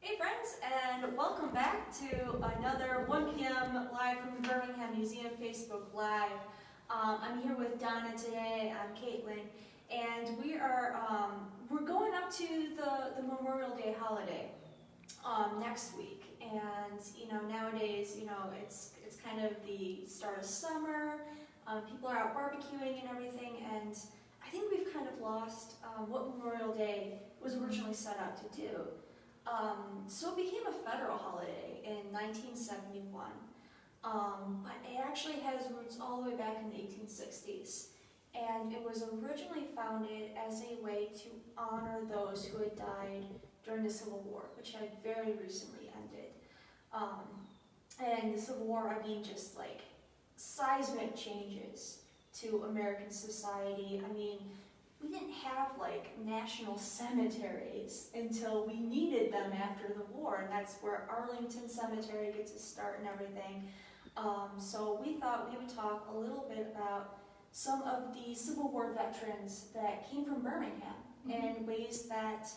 Hey friends, and welcome back to another 1 p.m. live from the Birmingham Museum Facebook Live. I'm here with Donna today. I'm Caitlin, and we're going up to the Memorial Day holiday next week. And nowadays, it's kind of the start of summer. People are out barbecuing and everything, and I think we've kind of lost what Memorial Day was originally set out to do. So it became a federal holiday in 1971, but it actually has roots all the way back in the 1860s. And it was originally founded as a way to honor those who had died during the Civil War, which had very recently ended. And the Civil War, I mean, just like seismic changes to American society. I mean, we didn't have like national cemeteries until we needed them after the war, and that's where Arlington Cemetery gets its start and everything. So we thought we would talk a little bit about some of the Civil War veterans that came from Birmingham and ways that,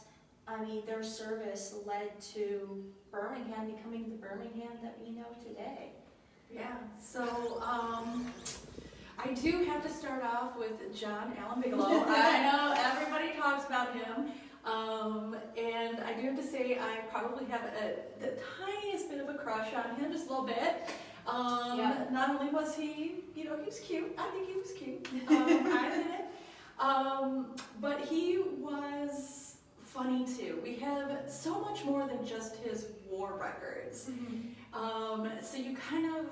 their service led to Birmingham becoming the Birmingham that we know today. Yeah, so I do have to start off with John Allen Bigelow. I know everybody talks about him, and I do have to say I probably have the tiniest bit of a crush on him, just a little bit. Not only was he, he was cute. I think he was cute. I admit it. But he was funny too. We have so much more than just his war records. So you kind of,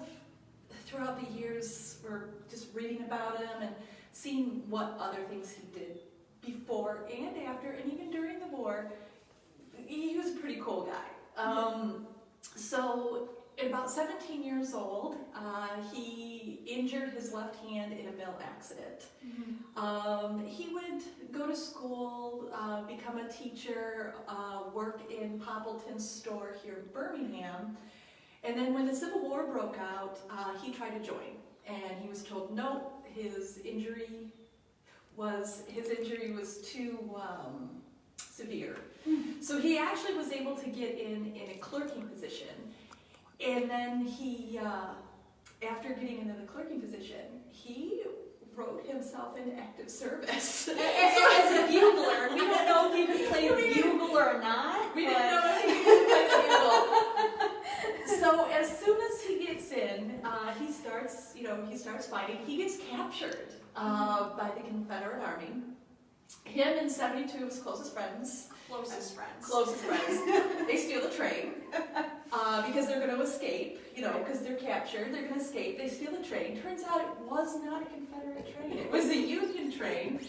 throughout the years, we're just reading about him and seeing what other things he did before and after, and even during the war. He was a pretty cool guy. So at about 17 years old, he injured his left hand in a mill accident. He would go to school, become a teacher, work in Poppleton's store here in Birmingham. And then when the Civil War broke out, he tried to join, and he was told no, his injury was too severe. So he actually was able to get in a clerking position, and then he, after getting into the clerking position, he wrote himself into active service. As a bugler, we don't know if he could play a bugle or not. We didn't know if he could play the bugle. So as soon as he gets in, he starts fighting. He gets captured by the Confederate Army. Him and 72 of his closest friends. They steal the train because they're going to escape. Because they're captured, they're going to escape. They steal the train. Turns out it was not a Confederate train. It was a Union train.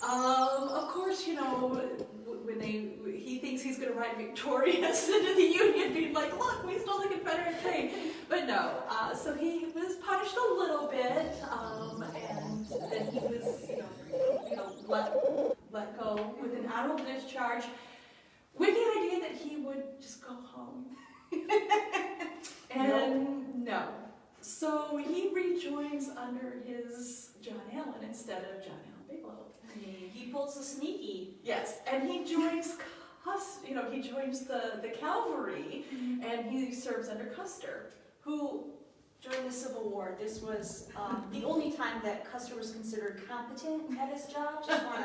Of course, when he thinks he's going to ride victorious into the Union, being like, look, we stole the Confederate train. But no, so he was punished a little bit, and then he was, let go with an honorable discharge, with the idea that he would just go home. And no. So he rejoins under his John Allen instead of John Allen Bigelow. He pulls a sneaky. Yes, and he joins the cavalry, and he serves under Custer, who, during the Civil War, this was the only time that Custer was considered competent at his job. Just want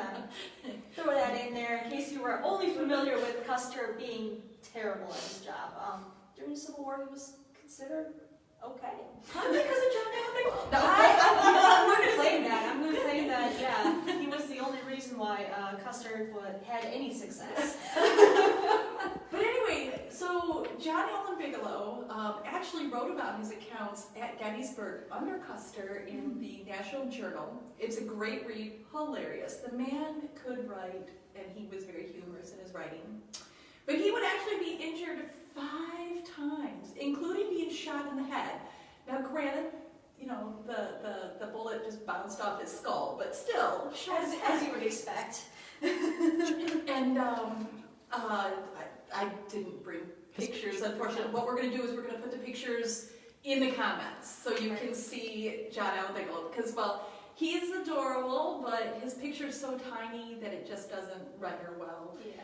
to throw that in there in case you were only familiar with Custer being terrible at his job. During the Civil War, he was considered okay. Not because of John Allen Bigelow. No, I'm going to claim that. I'm going to claim that, yeah, he was the only reason why Custer had any success. But anyway, so John Allen Bigelow actually wrote about his accounts at Gettysburg under Custer in the National Journal. It's a great read, hilarious. The man could write, and he was very humorous in his writing. But he would actually be injured 5 times, including being shot in the head. Now, granted, the bullet just bounced off his skull, but still, As you would expect. And I didn't bring pictures, unfortunately. What we're going to do is we're going to put the pictures in the comments so you can see John Allen Bigelow, because, well, he is adorable, but his picture is so tiny that it just doesn't render well. Yeah.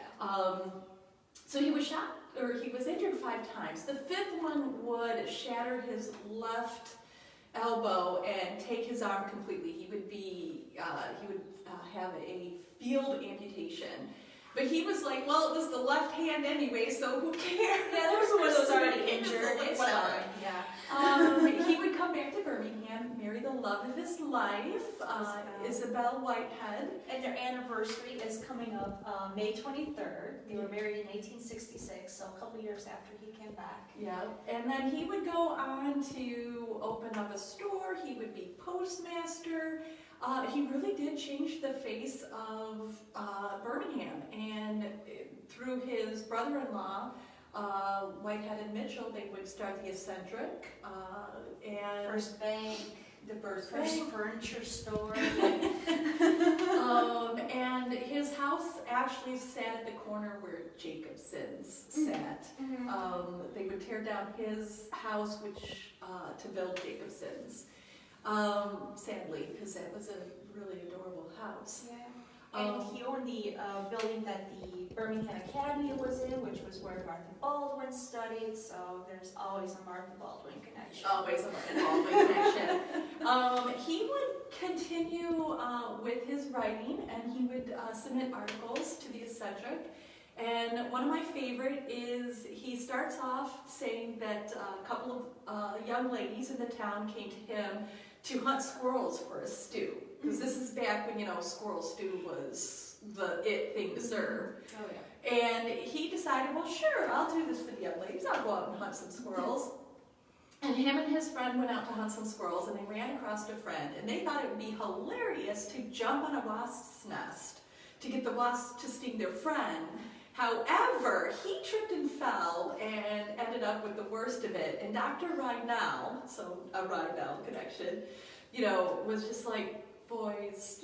So he was shot, or he was injured 5 times. The 5th one would shatter his left elbow and take his arm completely. He would have a field amputation. But he was like, well, it was the left hand anyway, so who cares? Yeah, there was one of those already injured. Like, It's whatever. fine. Yeah. He would come back to Birmingham, marry the love of his life, Isabel White. And their anniversary is coming up May 23rd. They were married in 1866, so a couple years after he came back. Yeah, and then he would go on to open up a store. He would be postmaster. He really did change the face of Birmingham, and through his brother-in-law, Whitehead and Mitchell, they would start the Eccentric, and First bank, the first furniture store. and his house actually sat at the corner where Jacobson's sat. They would tear down his house, to build Jacobson's. Sadly, because that was a really adorable house. Yeah. And he owned the building that the Birmingham Academy was in, which was where Martha Baldwin studied, so there's always a Martha Baldwin connection. Always a Martha Baldwin connection. He would continue with his writing, and he would submit articles to the Eccentric. And one of my favorite is he starts off saying that a couple of young ladies in the town came to him to hunt squirrels for a stew. Because this is back when, squirrel stew was the it thing to serve. Oh, yeah. And he decided, well, sure, I'll do this for the young ladies. I'll go out and hunt some squirrels. And him and his friend went out to hunt some squirrels, and they ran across a friend. And they thought it would be hilarious to jump on a wasp's nest to get the wasp to sting their friend. However, he tripped and fell and ended up with the worst of it. And Dr. Randall, so a Randall connection, was just like, boys,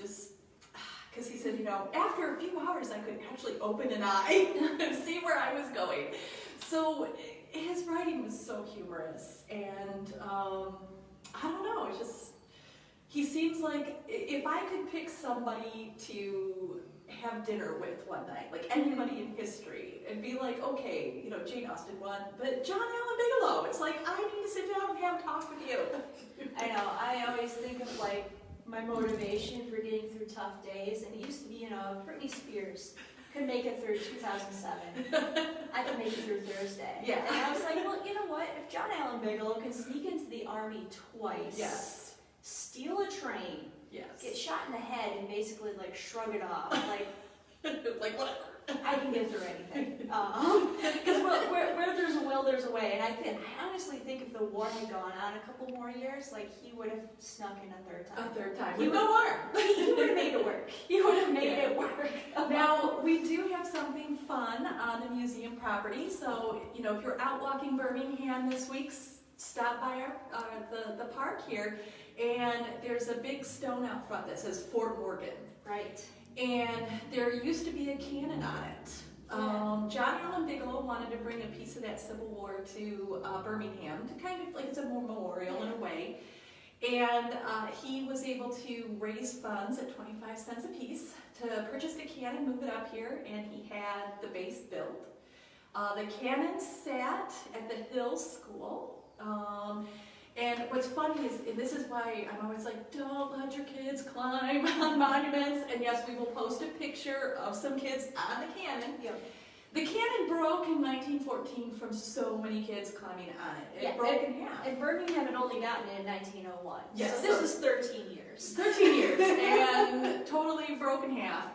because he said, after a few hours I could actually open an eye and see where I was going. So his writing was so humorous, and I don't know, he seems like, if I could pick somebody to have dinner with one night, like anybody in history, and be like, okay, Jane Austen won, but John Allen Bigelow, it's like, I need to sit down and have a talk with you. I know, I always think of my motivation for getting through tough days, and it used to be, Britney Spears could make it through 2007. I could make it through Thursday. Yeah. And I was like, well, you know what? If John Allen Bigelow can sneak into the army twice, Yes. steal a train, Yes. get shot in the head, and basically shrug it off, like whatever. I can get through anything. Because where there's a will, there's a way. And I honestly think if the war had gone on a couple more years, he would have snuck in a third time. A third time. He With no arm. He would have made it work. He would have made it work. Now, we do have something fun on the museum property. So, if you're out walking Birmingham this week, stop by the park here. And there's a big stone out front that says Fort Morgan. Right. And there used to be a cannon on it. John Allen Bigelow wanted to bring a piece of that Civil War to Birmingham to kind of it's a memorial in a way. And he was able to raise funds at 25 cents a piece to purchase the cannon, move it up here, and he had the base built. The cannon sat at the Hill School. And what's funny is, and this is why I'm always like, don't let your kids climb on monuments. And yes, we will post a picture of some kids on the cannon. Yep. The cannon broke in 1914 from so many kids climbing on it. It broke in half. And Birmingham had only gotten it in 1901. Yes. So this is 13 years. 13 years, and totally broke in half.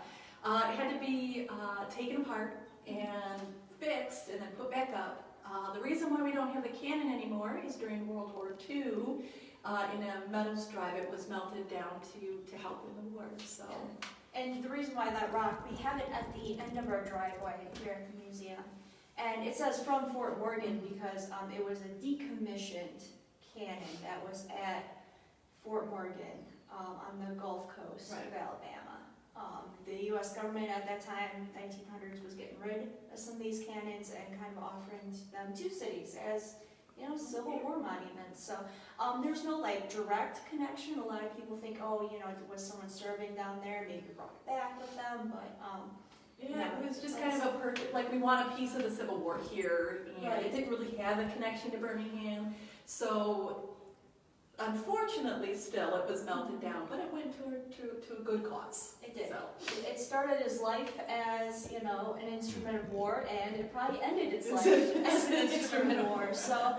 It had to be taken apart and fixed and then put back up. The reason why we don't have the cannon anymore is during World War II, in a metals drive, it was melted down to help in the war. So, and the reason why that rock, we have it at the end of our driveway here at the museum, and it says from Fort Morgan because it was a decommissioned cannon that was at Fort Morgan on the Gulf Coast of Alabama. The U.S. government at that time, 1900s, was getting rid of some of these cannons and kind of offering them to cities as, Civil War monuments. So there's no direct connection. A lot of people think, was someone serving down there? Maybe brought it back with them, but Yeah, it was just kind of a perfect, like we want a piece of the Civil War here, and Right. it didn't really have a connection to Birmingham, so unfortunately still it was melted down, but it went to a good cause. It did. So. It started his life as, you know, an instrument of war, and it probably ended its life as an instrument of war. So,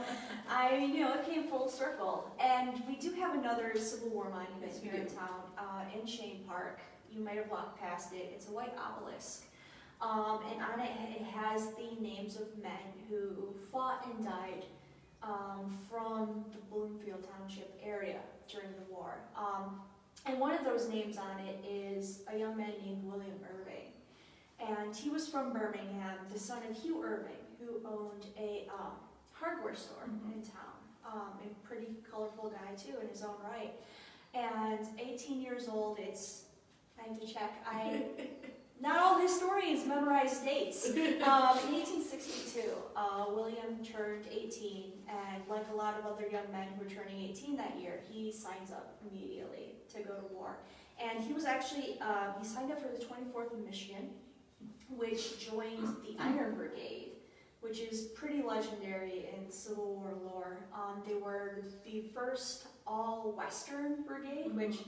it came full circle. And we do have another Civil War monument here in town, in Shane Park. You might have walked past it. It's a white obelisk. And on it, it has the names of men who fought and died from the Bloomfield Township area during the war. And one of those names on it is a young man named William Irving. And he was from Birmingham, the son of Hugh Irving, who owned a hardware store in town. A pretty colorful guy too in his own right. And 18 years old, I have to check, not all historians memorize dates. In 1862, William turned 18, and like a lot of other young men who were turning 18 that year, he signs up immediately to go to war. And he was actually, he signed up for the 24th of Michigan, which joined the Iron Brigade, which is pretty legendary in Civil War lore. They were the first all-Western brigade, which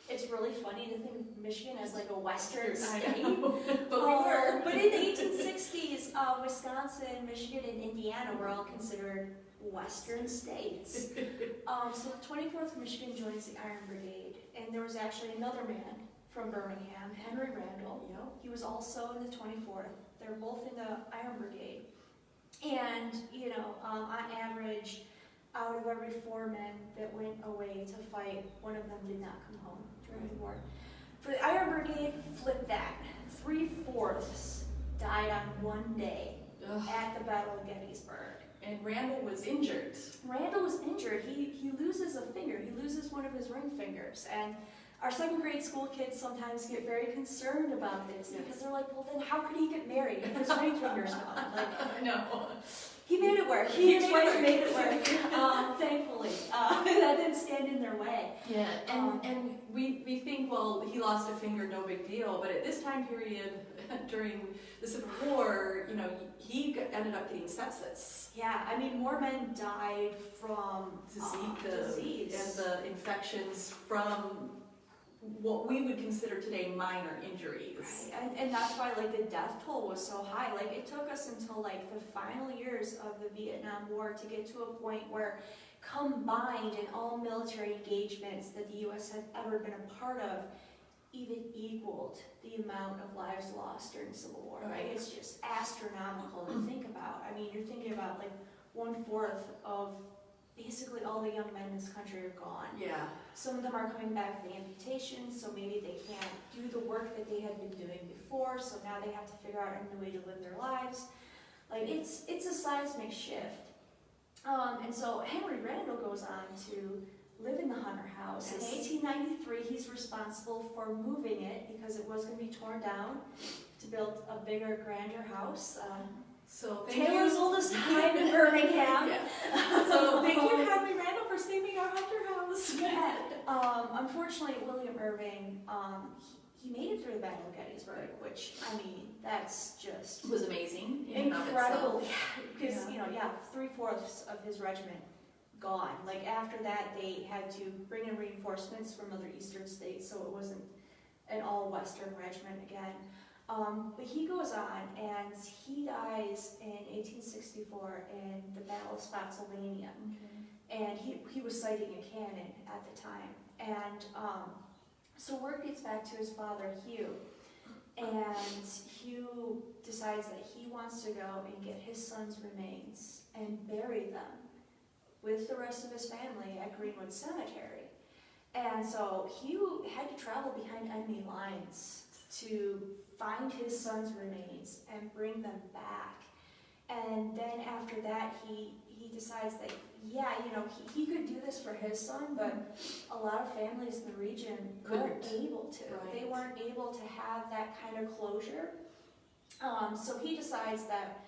it's really funny to think of Michigan as like a Western state. But we were. But in the 1860s, Wisconsin, Michigan, and Indiana were all considered Western states. So the 24th Michigan joins the Iron Brigade, and there was actually another man from Birmingham, Henry Randall. He was also in the 24th. They're both in the Iron Brigade. And, on average, out of every 4 men that went away to fight, one of them did not come home during the war. For the Iron Brigade, flip that. 3/4 died on one day at the Battle of Gettysburg. And Randall was injured. Randall was injured. He loses a finger. He loses one of his ring fingers. And our 2nd grade school kids sometimes get very concerned about this because they're like, well, then how could he get married if his ring finger's gone? Like, No. He made it work. He and his wife made it work. Thankfully, that didn't stand in their way. Yeah, and we think, well, he lost a finger, no big deal. But at this time period, during the Civil War, he ended up getting sepsis. Yeah, more men died from disease and the infections from what we would consider today minor injuries. Right. And that's why the death toll was so high. It took us until the final years of the Vietnam War to get to a point where combined in all military engagements that the U.S. had ever been a part of even equaled the amount of lives lost during the Civil War. Right? It's just astronomical to think about. You're thinking about 1/4 of basically all the young men in this country are gone. Yeah. Some of them are coming back with amputations, so maybe they can't do the work that they had been doing before, so now they have to figure out a new way to live their lives. It's a seismic shift. And so Henry Randall goes on to live in the Hunter House. Yes. In 1893, he's responsible for moving it because it was going to be torn down to build a bigger, grander house. So Taylor's oldest time in Birmingham. Yeah. So thank you, Henry Randall, for saving our Hunter House. Yeah. Unfortunately, William Irving, he made it through the Battle of Gettysburg, which that's just was amazing. Incredible. Because 3/4 of his regiment gone. After that, they had to bring in reinforcements from other eastern states, so it wasn't an all-Western regiment again. But he goes on, and he dies in 1864 in the Battle of Spotsylvania. And he was sighting a cannon at the time. And so word gets back to his father, Hugh. And Hugh decides that he wants to go and get his son's remains and bury them with the rest of his family at Greenwood Cemetery. And so Hugh had to travel behind enemy lines to find his son's remains and bring them back. And then after that, he decides that, he could do this for his son, but a lot of families in the region weren't able to. Right. They weren't able to have that kind of closure. So he decides that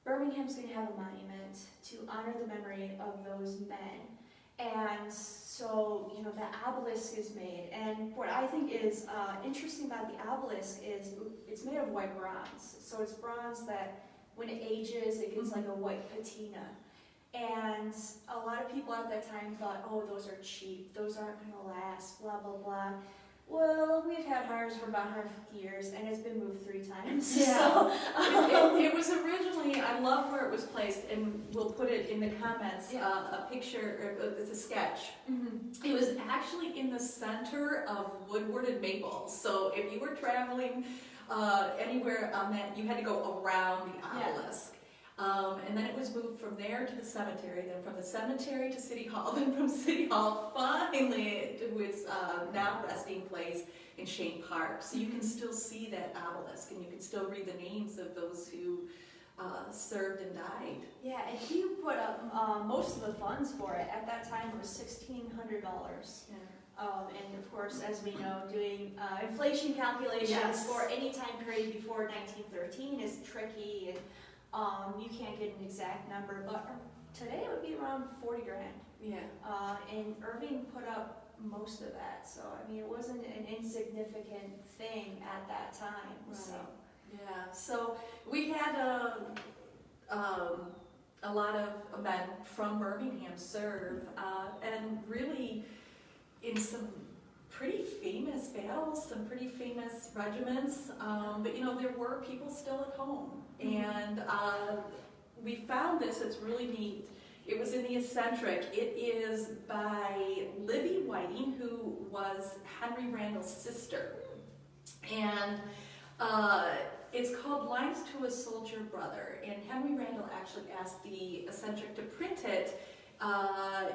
Birmingham's going to have a monument to honor the memory of those men. And so, you know, the obelisk is made. And what I think is interesting about the obelisk is it's made of white bronze. So it's bronze that when it ages, it gets like a white patina. And a lot of people at that time thought, oh, those are cheap, those aren't going to last, blah, blah, blah. Well, we've had ours for about 150 years, and it's been moved 3 times. Yeah. So, it was originally, I love where it was placed, and we'll put it in the comments, a picture, or it's a sketch. It was actually in the center of Woodward and Maple. So if you were traveling anywhere on that, you had to go around the obelisk. And then it was moved from there to the cemetery, then from the cemetery to City Hall, then from City Hall finally to its now resting place in Shane Park. So you can still see that obelisk, and you can still read the names of those who served and died. yeah, and he put up most of the funds for it. At that time, it was $1,600. Yeah. And of course, as we know, doing inflation calculations for any time period before 1913 is tricky, and you can't get an exact number, but today it would be around 40 grand. Yeah. And Irving put up most of that, so I mean, it wasn't an insignificant thing at that time. Right. So. Yeah. So we had a lot of men from Birmingham serve, and really in some pretty famous battles, some pretty famous regiments, but you know, there were people still at home. And we found this, it's really neat. It was in the eccentric. It is by Libby Whiting, who was Henry Randall's sister. And it's called Lines to a Soldier Brother. And Henry Randall actually asked the eccentric to print it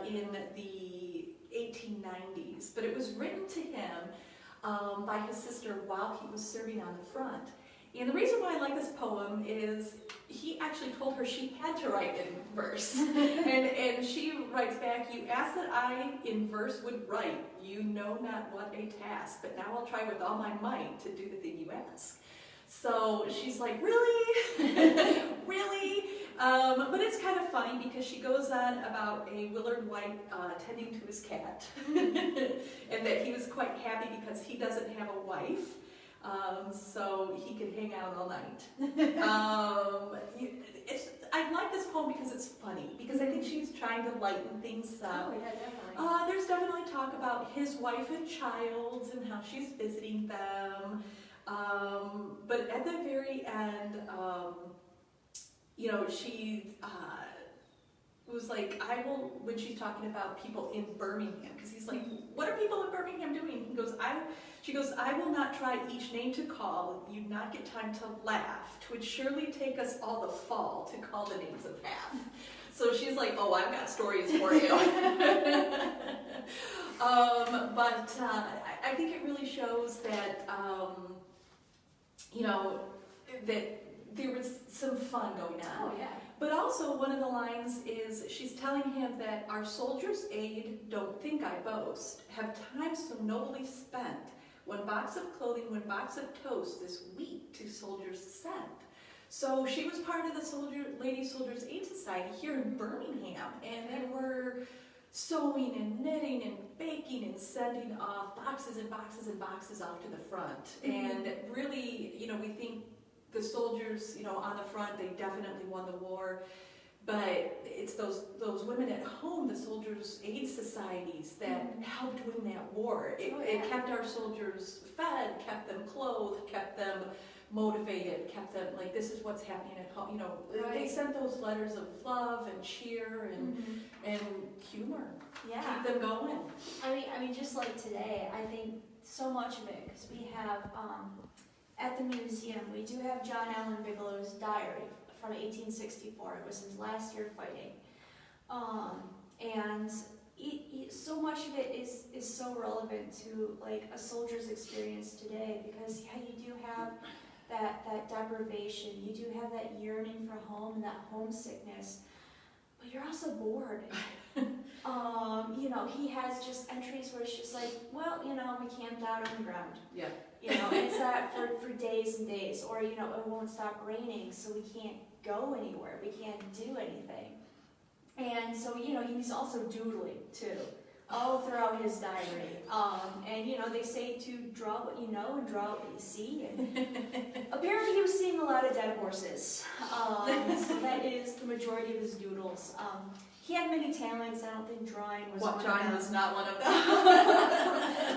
in the 1890s. But it was written to him by his sister while he was serving on the front. And the reason why I like this poem is he actually told her she had to write in verse. and she writes back, "You asked that I in verse would write, you know not what a task, but now I'll try with all my might to do the thing you ask." So she's like, really? Really? But it's kind of funny because she goes on about a Willard White tending to his cat, and that he was quite happy because he doesn't have a wife. So he could hang out all night. I like this poem because it's funny, because I think she's trying to lighten things up. Oh, yeah, definitely. There's definitely talk about his wife and child and how she's visiting them. But at the very end, you know, she was like, I will, when she's talking about people in Birmingham, because he's like, what are people in Birmingham doing? She goes, I will not try each name to call, you'd not get time to laugh. 'Twould surely take us all the fall to call the names of half. So she's like, oh, I've got stories for you. But I think it really shows that, you know, that there was some fun going on. Oh, yeah. But also one of the lines is, she's telling him that our soldiers' aid, don't think I boast, have time so nobly spent, one box of clothing, one box of toast, this week to soldiers sent. So she was part of the Lady Soldiers' Aid Society here in Birmingham, and they were sewing and knitting and baking and sending off boxes and boxes and boxes off to the front. And really, you know, we think the soldiers, you know, on the front, they definitely won the war, but it's those women at home, the Soldiers' Aid Societies, that helped win that war. It kept our soldiers fed, kept them clothed, kept them motivated, kept them like, this is what's happening at home. You know, they sent those letters of love and cheer and humor. Yeah. Keep them going. I mean, just like today, I think so much of it, because we have, at the museum, we do have John Allen Bigelow's diary from 1864. It was his last year fighting. And so much of it is so relevant to like a soldier's experience today, because yeah, you do have that deprivation, you do have that yearning for home and that homesickness, but you're also bored. You know, he has just entries where it's just like, well, you know, we camped out on the ground. Yeah. You know, and it's that for days and days, or you know, it won't stop raining, so we can't go anywhere, we can't do anything. And so, he's also doodling too, all throughout his diary. And they say to draw what you know and draw what you see. And apparently he was seeing a lot of dead horses. So that is the majority of his doodles. He had many talents. I don't think drawing was one of them. Drawing was not one of them.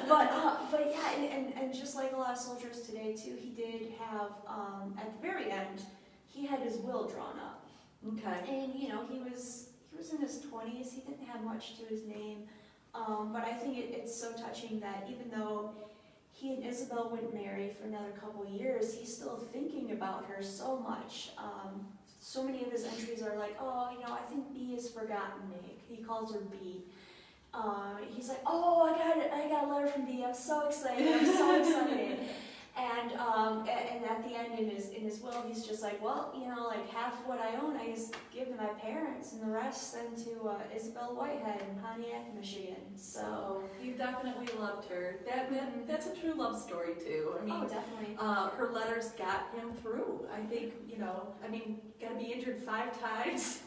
but yeah, and just like a lot of soldiers today too, he did have, at the very end, he had his will drawn up. Okay. And he was in his 20s. He didn't have much to his name. But I think it's so touching that even though he and Isabel wouldn't marry for another couple years, he's still thinking about her so much. So many of his entries are like, oh, I think B has forgotten me. He calls her B. He's like, oh, I got a letter from B. I'm so excited. I'm so excited. And at the end in his will, he's just like, well, like half of what I own, I just give to my parents, and the rest send to Isabel White in Pontiac, Michigan. So he definitely loved her. That's a true love story too. I mean, oh, definitely. Her letters got him through. I think gotta be injured 5 times.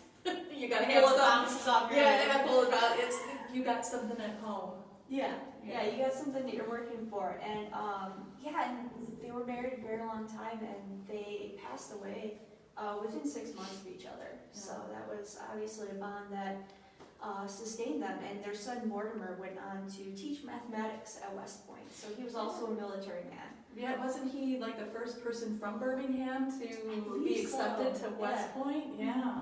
You gotta have some bounces off your head. Yeah, pull it out. You got something at home. Yeah, you got something that you're working for, and and they were married a very long time, and they passed away within 6 months of each other. Yeah. So that was obviously a bond that sustained them. And their son Mortimer went on to teach mathematics at West Point, so he was also a military man. Yeah, wasn't he like the first person from Birmingham to be accepted to West Point? Yeah.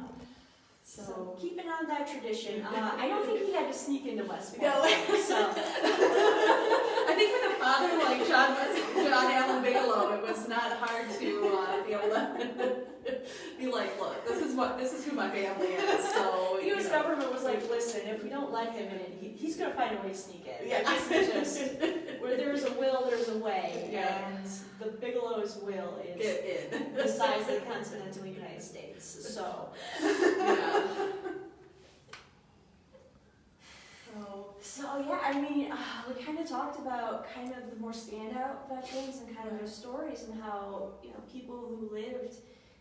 So keeping on that tradition, I don't think he had to sneak into West Point. No. So I think with a father like John Allen Bigelow, it was not hard to be able to be like, look, this is who my family is. So the U.S. government was like, listen, if we don't let him in, he's going to find a way to sneak in. Yeah. This is just where there's a will, there's a way. Yeah. And the Bigelow's will is the size of the continental United States. So. Yeah. So yeah, I mean, we kind of talked about kind of the more standout veterans and kind of their stories and how people who lived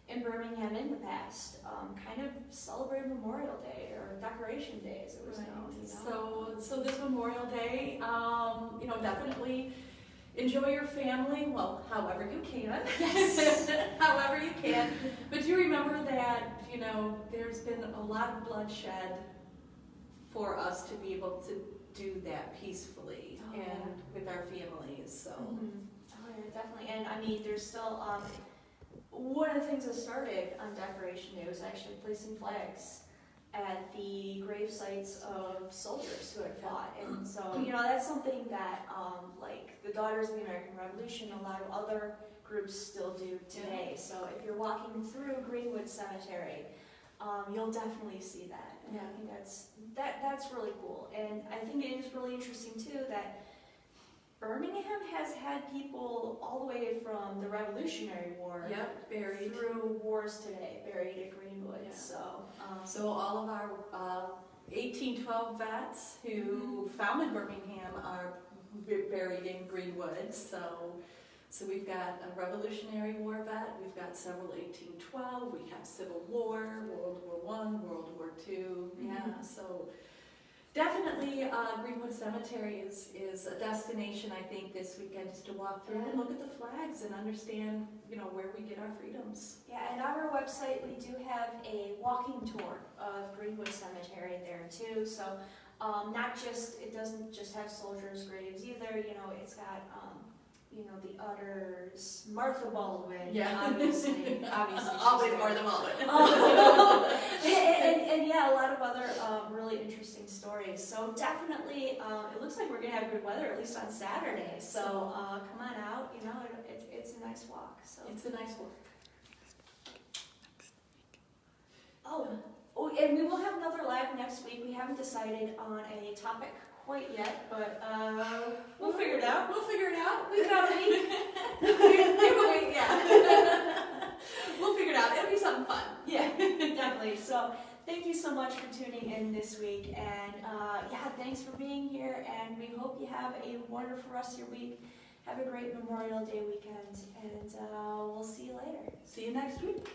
in Birmingham in the past kind of celebrated Memorial Day or Decoration Day, as it was known. So this Memorial Day, definitely enjoy your family. Well, however you can. Yes. However you can. But do remember that there's been a lot of bloodshed for us to be able to do that peacefully and with our families. So. Mm-hmm. Oh yeah, definitely. And I mean, there's still one of the things that started on Decoration Day was actually placing flags at the grave sites of soldiers who had fought. And so, that's something that like the Daughters of the American Revolution, a lot of other groups still do today. So if you're walking through Greenwood Cemetery, you'll definitely see that. And I think that's really cool. And I think it is really interesting too that Birmingham has had people all the way from the Revolutionary War buried through wars today, buried at Greenwood. Yeah. So all of our 1812 vets who founded Birmingham are buried in Greenwood. So we've got a Revolutionary War vet, we've got several 1812, we have Civil War, World War I, World War II. Mm-hmm. Yeah, so definitely Greenwood Cemetery is a destination, I think, this weekend, just to walk through and look at the flags and understand, where we get our freedoms. Yeah, and on our website we do have a walking tour of Greenwood Cemetery there too. So it doesn't just have soldiers' graves either. It's got the Utters, Martha Baldwin, obviously. Always Martha Baldwin. and a lot of other really interesting stories. So definitely, it looks like we're gonna have good weather, at least on Saturday. So come on out. It's a nice walk. So it's a nice walk. Oh, and we will have another live next week. We haven't decided on a topic quite yet, but we'll figure it out. We've got a week. Yeah. We'll figure it out. It'll be something fun. Yeah, definitely. So thank you so much for tuning in this week, and thanks for being here, and we hope you have a wonderful rest of your week. Have a great Memorial Day weekend, and we'll see you later. See you next week.